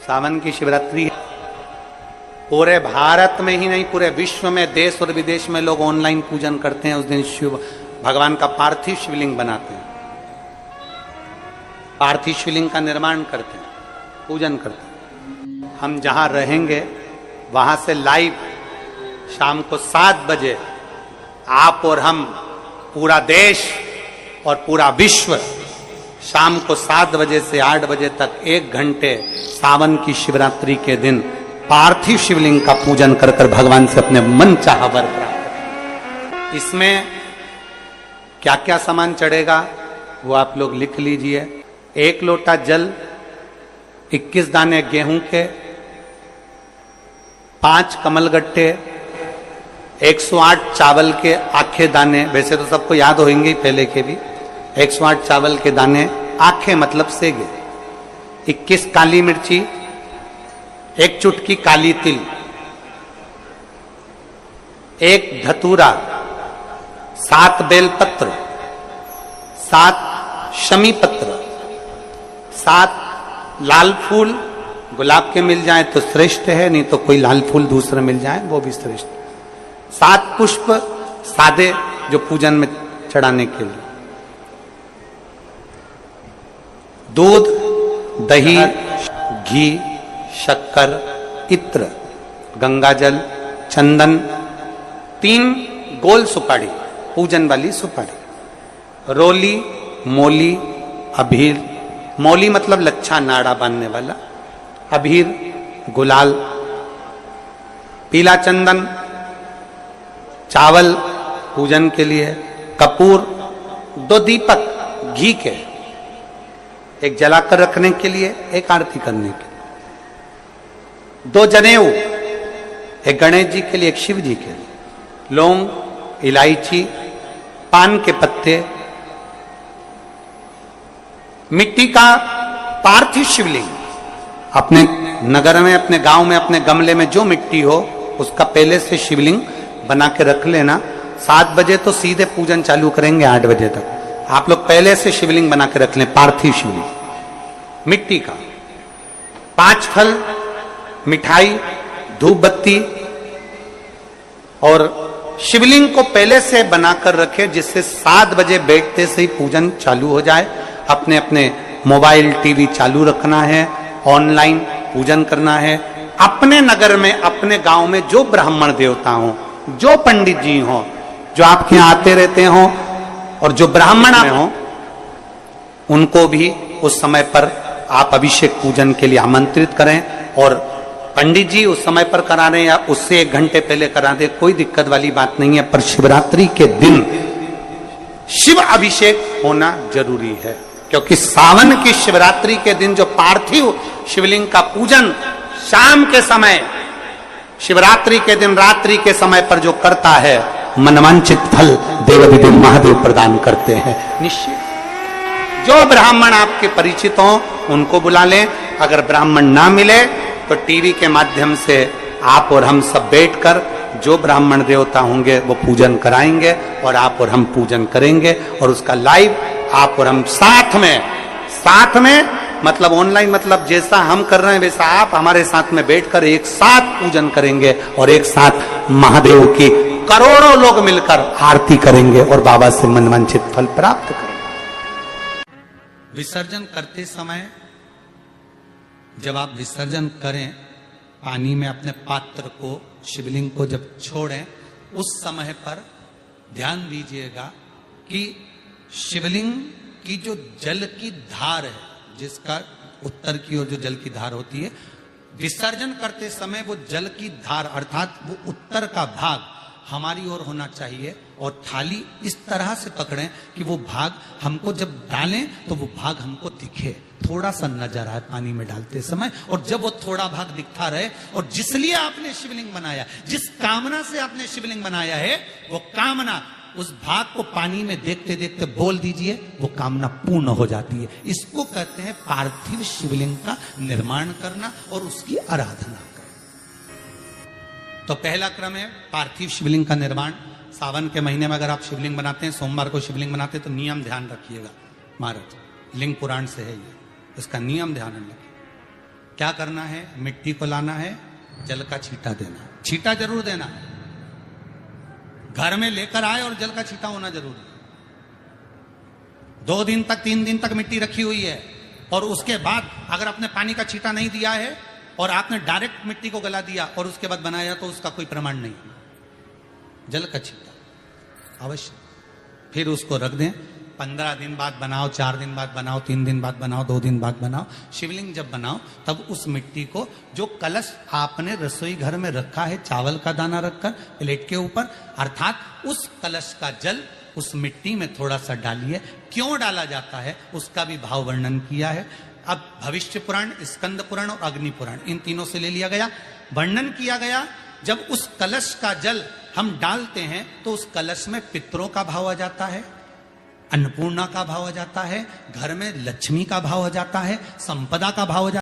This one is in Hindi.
सावन की शिवरात्रि पूरे भारत में ही नहीं पूरे विश्व में, देश और विदेश में लोग ऑनलाइन पूजन करते हैं। उस दिन शिव भगवान का पार्थिव शिवलिंग बनाते हैं, पार्थिव शिवलिंग का निर्माण करते हैं, पूजन करते हैं। हम जहां रहेंगे वहां से लाइव शाम को 7 बजे आप और हम, पूरा देश और पूरा विश्व, शाम को 7 बजे से 8 बजे तक 1 घंटे सावन की शिवरात्रि के दिन पार्थिव शिवलिंग का पूजन कर कर भगवान से अपने मन चाहा वर प्राप्त करें। इसमें क्या क्या सामान चढ़ेगा वो आप लोग लिख लीजिए। 1 लोटा जल, 21 दाने गेहूं के, 5 कमलगट्टे, 108 चावल के आखे दाने, वैसे तो सबको याद होंगे ही पहले के भी। 108 चावल के दाने, आखे मतलब सेगे, 21 काली मिर्ची, 1 चुटकी काली तिल, 1 धतूरा, 7 बेलपत्र, 7 शमी पत्र, 7 लाल फूल, गुलाब के मिल जाए तो श्रेष्ठ है, नहीं तो कोई लाल फूल दूसरा मिल जाए वो भी श्रेष्ठ। 7 पुष्प सादे जो पूजन में चढ़ाने के लिए, दूध, दही, घी, शक्कर, इत्र, गंगाजल, चंदन, 3 गोल सुपारी, पूजन वाली सुपारी, रोली, मोली, अभीर, मोली मतलब लच्छा नाड़ा बांधने वाला, अभीर, गुलाल, पीला चंदन, चावल पूजन के लिए, कपूर, 2 दीपक घी के, 1 जलाकर रखने के लिए, 1 आरती करने के लिए, 2 जनेऊ, 1 गणेश जी के लिए, 1 शिव जी के लिए, लौंग, इलायची, पान के पत्ते, मिट्टी का पार्थिव शिवलिंग। अपने नगर में, अपने गांव में, अपने गमले में जो मिट्टी हो उसका पहले से शिवलिंग बना के रख लेना। 7 बजे तो सीधे पूजन चालू करेंगे, 8 बजे तक आप लोग पहले से शिवलिंग बना के रख लें, पार्थिव शिवलिंग मिट्टी का। 5 फल, मिठाई, धूप बत्ती, और शिवलिंग को पहले से बनाकर रखे जिससे 7 बजे बैठते से ही पूजन चालू हो जाए। अपने अपने मोबाइल, टीवी चालू रखना है, ऑनलाइन पूजन करना है। अपने नगर में, अपने गांव में जो ब्राह्मण देवता हो, जो पंडित जी हो, जो आपके यहाँ आते रहते हो, और जो ब्राह्मण हो, उनको भी उस समय पर आप अभिषेक पूजन के लिए आमंत्रित करें। और पंडित जी उस समय पर करा रहे या उससे 1 घंटे पहले करा दे, कोई दिक्कत वाली बात नहीं है। पर शिवरात्रि के दिन शिव अभिषेक होना जरूरी है, क्योंकि सावन की शिवरात्रि के दिन जो पार्थिव शिवलिंग का पूजन शाम के समय, शिवरात्रि के दिन रात्रि के समय पर जो करता है, मनवांचित फल देव महादेव प्रदान करते हैं निश्चित। जो ब्राह्मण आपके परिचित हो उनको बुला लें। अगर ब्राह्मण ना मिले तो टीवी के माध्यम से आप और हम सब बैठकर जो ब्राह्मण देवता होंगे वो पूजन कराएंगे, और आप और हम पूजन करेंगे, और उसका लाइव आप और हम साथ में मतलब ऑनलाइन, मतलब जैसा हम कर रहे हैं वैसा आप हमारे साथ में बैठकर एक साथ पूजन करेंगे, और एक साथ महादेव की करोड़ों लोग मिलकर आरती करेंगे और बाबा से मनवांछित फल प्राप्त करेंगे। विसर्जन करते समय जब आप विसर्जन करें पानी में अपने पात्र को, शिवलिंग को जब छोड़ें, उस समय पर ध्यान दीजिएगा कि शिवलिंग की जो जल की धार है, जिसका उत्तर की ओर जो जल की धार होती है, विसर्जन करते समय वो जल की धार अर्थात वो उत्तर का भाग हमारी ओर होना चाहिए, और थाली इस तरह से पकड़ें कि वो भाग हमको जब डालें तो वो भाग हमको दिखे, थोड़ा सा नजर आए पानी में डालते समय, और जब वो थोड़ा भाग दिखता रहे, और जिसलिए आपने शिवलिंग बनाया, जिस कामना से आपने शिवलिंग बनाया है, वो कामना उस भाग को पानी में देखते देखते बोल दीजिए, वो कामना पूर्ण हो जाती है। इसको कहते हैं पार्थिव शिवलिंग का निर्माण करना और उसकी आराधना करना। तो पहला क्रम है पार्थिव शिवलिंग का निर्माण। सावन के महीने में अगर आप शिवलिंग बनाते हैं, सोमवार को शिवलिंग बनाते हैं, तो नियम ध्यान रखिएगा महाराज, लिंग पुराण से है ये, इसका नियम ध्यान रखिए। क्या करना है? मिट्टी को लाना है, जल का छींटा देना, छींटा जरूर देना, घर में लेकर आए और जल का छींटा होना जरूरी है। 2 दिन तक 3 दिन तक मिट्टी रखी हुई है और उसके बाद अगर आपने पानी का छींटा नहीं दिया है और आपने डायरेक्ट मिट्टी को गला दिया और उसके बाद बनाया तो उसका कोई प्रमाण नहीं। जल का छींटा अवश्य, फिर उसको रख दें। 15 दिन बाद बनाओ, 4 दिन बाद बनाओ, 3 दिन बाद बनाओ, 2 दिन बाद बनाओ। शिवलिंग जब बनाओ तब उस मिट्टी को, जो कलश आपने रसोई घर में रखा है चावल का दाना रखकर प्लेट के ऊपर, अर्थात उस कलश का जल उस मिट्टी में थोड़ा सा डालिए। क्यों डाला जाता है उसका भी भाव वर्णन किया है। अब भविष्य पुराण, स्कंद पुराण और अग्नि पुराण, इन तीनों से ले लिया गया। वर्णन किया गया जब उस कलश का जल हम डालते हैं तो उस कलश में पितरों का भाव आ जाता है, अन्नपूर्णा का भाव आ जाता है, घर में लक्ष्मी का भाव आ जाता है, संपदा का भाव आ जाता है।